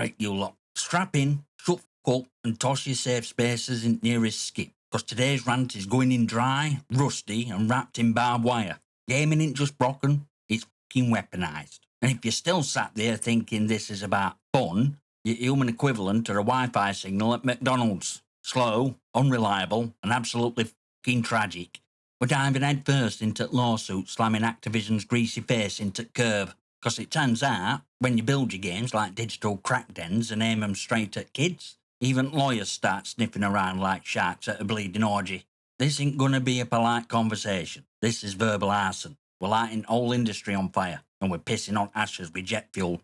Right, you lot. Strap in, shut up, and toss your safe spaces in nearest skip, because today's rant is going in dry, rusty, and wrapped in barbed wire. Gaming ain't just broken, it's fucking weaponised. And if you're still sat there thinking this is about fun, your human equivalent are a Wi-Fi signal at McDonald's. Slow, unreliable, and absolutely fucking tragic. We're diving head first into lawsuit slamming Activision's greasy face into curb. Because it turns out, when you build your games like digital crack dens and aim them straight at kids, even lawyers start sniffing around like sharks at a bleeding orgy. This ain't gonna be a polite conversation. This is verbal arson. We're lighting whole industry on fire, and we're pissing on ashes with jet fuel.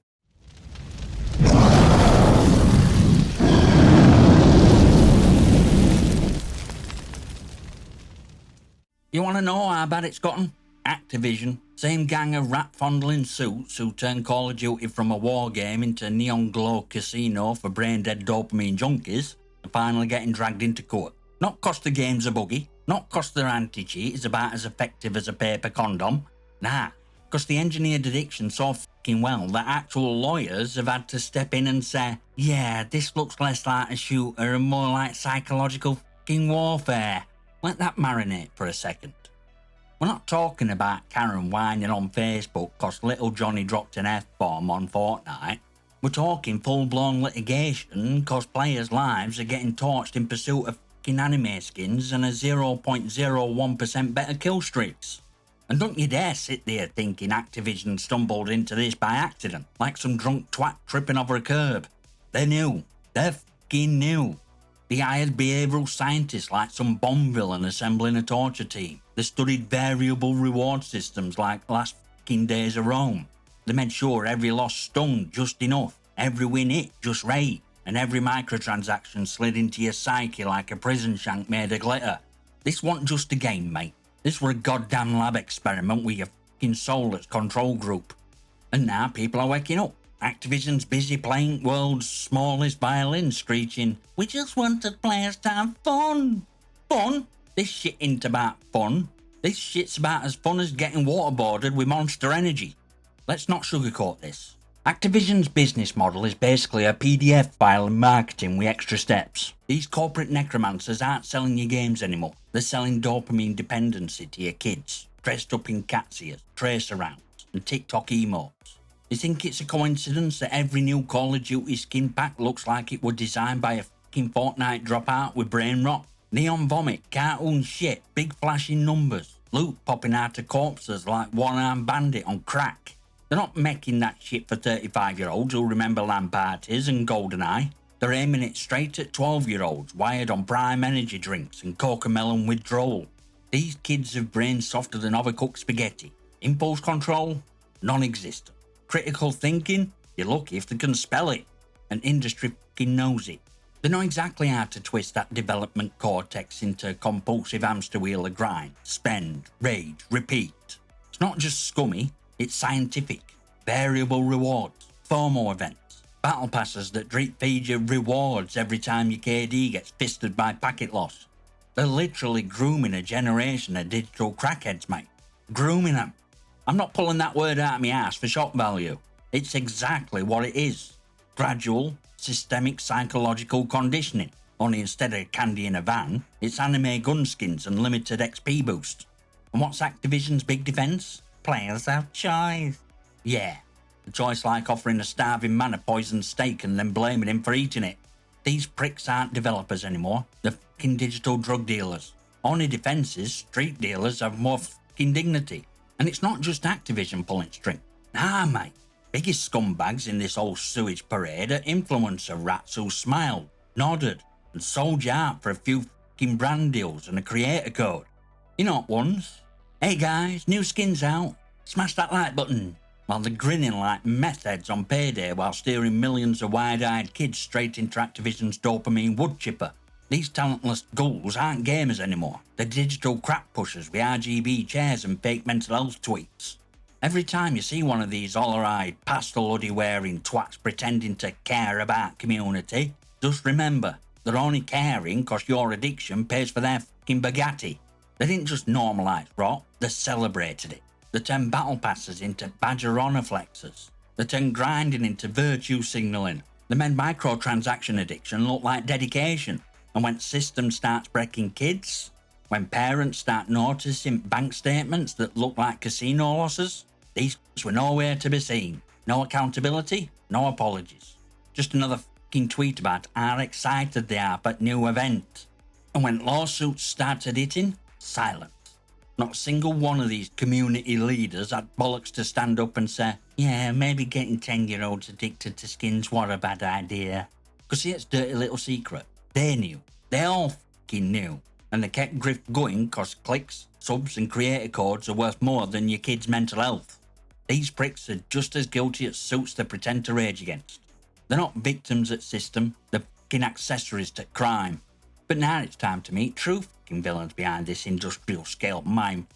You want to know how bad it's gotten? Activision, same gang of rat-fondling suits who turned Call of Duty from a war game into a neon glow casino for brain-dead dopamine junkies, are finally getting dragged into court. Not 'cause the game's a buggy, not 'cause their anti-cheat is about as effective as a paper condom, nah, 'cause they engineered addiction so fucking well that actual lawyers have had to step in and say, yeah, this looks less like a shooter and more like psychological fucking warfare. Let that marinate for a second. We're not talking about Karen whining on Facebook 'cause little Johnny dropped an F-bomb on Fortnite. We're talking full-blown litigation 'cause players' lives are getting torched in pursuit of fucking anime skins and a 0.01% better kill streaks. And don't you dare sit there thinking Activision stumbled into this by accident, like some drunk twat tripping over a curb. They knew. They fucking knew. They hired behavioural scientists like some Bond villain assembling a torture team. They studied variable reward systems like last fucking days of Rome. They made sure every loss stung just enough, every win hit just right, and every microtransaction slid into your psyche like a prison shank made of glitter. This wasn't just a game, mate. This were a goddamn lab experiment with your fucking soulless control group. And now people are waking up. Activision's busy playing world's smallest violin, screeching, we just wanted players to have fun. Fun? This shit ain't about fun. This shit's about as fun as getting waterboarded with Monster Energy. Let's not sugarcoat this. Activision's business model is basically a PDF file in marketing with extra steps. These corporate necromancers aren't selling your games anymore. They're selling dopamine dependency to your kids, dressed up in cat's ears, tracer rounds, and TikTok emotes. You think it's a coincidence that every new Call of Duty skin pack looks like it was designed by a fucking Fortnite dropout with brain rot? Neon vomit, cartoon shit, big flashing numbers, loot popping out of corpses like one-armed bandit on crack. They're not making that shit for 35-year-olds who remember LAN parties and GoldenEye. They're aiming it straight at 12-year-olds wired on prime energy drinks and cocomelon withdrawal. These kids have brains softer than overcooked spaghetti. Impulse control? Non-existent. Critical thinking? You're lucky if they can spell it. And industry fucking knows it. They know exactly how to twist that development cortex into compulsive hamster wheel of grind, spend, rage, repeat. It's not just scummy, it's scientific. Variable rewards, FOMO events, battle passes that drip feed you rewards every time your KD gets fisted by packet loss. They're literally grooming a generation of digital crackheads, mate. Grooming them. I'm not pulling that word out of my ass for shock value. It's exactly what it is. Gradual, systemic psychological conditioning. Only instead of candy in a van, it's anime gun skins and limited XP boost. And what's Activision's big defense? Players have choice. Yeah, a choice like offering a starving man a poisoned steak and then blaming him for eating it. These pricks aren't developers anymore. They're fucking digital drug dealers. Only defense is street dealers have more fucking dignity. And it's not just Activision pulling string. Nah, mate. Biggest scumbags in this whole sewage parade are influencer rats who smiled, nodded, and sold you out for a few fucking brand deals and a creator code. You know what ones? Hey guys, new skins out. Smash that like button. While they're grinning like meth heads on payday while steering millions of wide-eyed kids straight into Activision's dopamine wood chipper. These talentless ghouls aren't gamers anymore. They're digital crap pushers with RGB chairs and fake mental health tweets. Every time you see one of these hollow-eyed, pastel hoodie-wearing twats pretending to care about community, just remember, they're only caring 'cause your addiction pays for their fucking Bugatti. They didn't just normalise rot, they celebrated it. They turned battle passes into badger honour flexes. They turned grinding into virtue signalling. They made microtransaction addiction look like dedication. And when system starts breaking kids, when parents start noticing bank statements that look like casino losses, these were nowhere to be seen. No accountability, no apologies. Just another fucking tweet about how excited they are at new event. And when lawsuits started hitting, silence. Not a single one of these community leaders had bollocks to stand up and say, yeah, maybe getting 10-year-olds addicted to skins was a bad idea. Because see, it's a dirty little secret. They knew. They all fucking knew. And they kept Grift going because clicks, subs and creator codes are worth more than your kid's mental health. These pricks are just as guilty as suits they pretend to rage against. They're not victims at system, they're fucking accessories to crime. But now it's time to meet true fucking villains behind this industrial scale mime.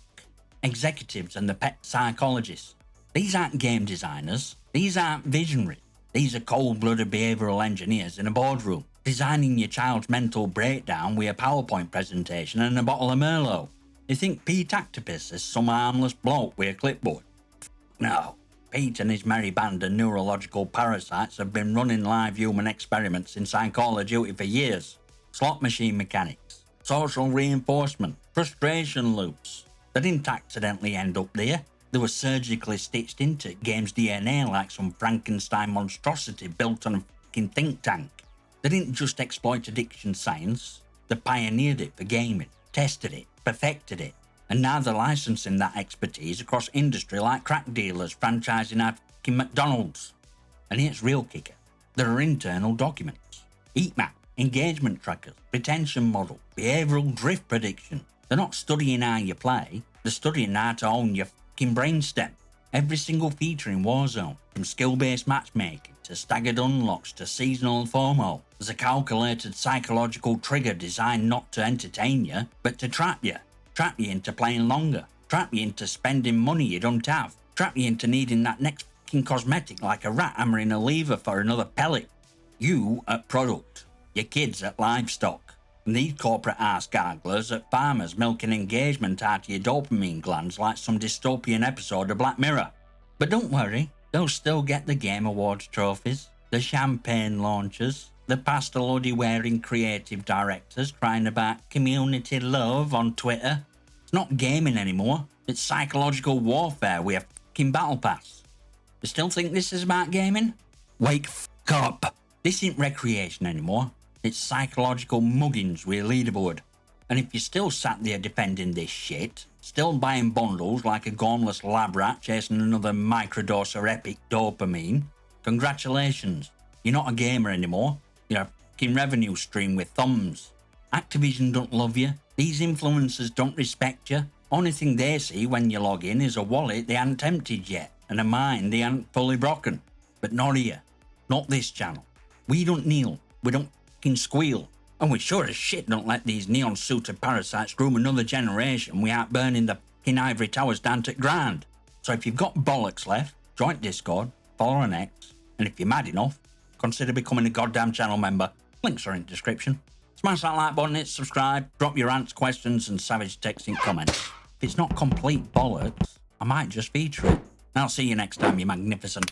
Executives and the pet psychologists. These aren't game designers, these aren't visionaries. These are cold-blooded behavioural engineers in a boardroom, designing your child's mental breakdown with a PowerPoint presentation and a bottle of Merlot. You think Pete Actopus is some harmless bloke with a clipboard? No. Pete and his merry band of neurological parasites have been running live human experiments in psychology for years. Slot machine mechanics, social reinforcement, frustration loops. They didn't accidentally end up there. They were surgically stitched into game's DNA like some Frankenstein monstrosity built on a fucking think tank. They didn't just exploit addiction science, they pioneered it for gaming, tested it, perfected it, and now they're licensing that expertise across industry like crack dealers franchising out fucking McDonald's. And here's real kicker. There are internal documents. Heat map, engagement trackers, retention model, behavioural drift prediction. They're not studying how you play, they're studying how to own your fucking brainstem. Every single feature in Warzone, from skill-based matchmaking to staggered unlocks to seasonal FOMO, there's a calculated psychological trigger designed not to entertain you, but to trap you. Trap you into playing longer. Trap you into spending money you don't have. Trap you into needing that next fucking cosmetic like a rat hammering a lever for another pellet. You at product. Your kids at livestock. And these corporate ass garglers at farmers milking engagement out of your dopamine glands like some dystopian episode of Black Mirror. But don't worry, they'll still get the Game Awards trophies, the champagne launches, the pastel hoodie wearing creative directors crying about community love on Twitter. It's not gaming anymore, it's psychological warfare with a fucking battle pass. You still think this is about gaming? Wake up! This ain't recreation anymore. It's psychological muggings with a leaderboard. And if you're still sat there defending this shit, still buying bundles like a gormless lab rat chasing another microdose of epic dopamine, congratulations. You're not a gamer anymore. You're a fucking revenue stream with thumbs. Activision don't love you. These influencers don't respect you. Only thing they see when you log in is a wallet they haven't emptied yet and a mind they haven't fully broken. But not here. Not this channel. We don't kneel. We don't fucking squeal. And we sure as shit don't let these neon-suited parasites groom another generation without burning the fucking ivory towers down to the ground. So if you've got bollocks left, join Discord, follow on X, and if you're mad enough, consider becoming a goddamn channel member. Links are in the description. Smash that like button, hit subscribe, drop your rants, questions, and savage texting comments. If it's not complete bollocks, I might just feature it. I'll see you next time, you magnificent.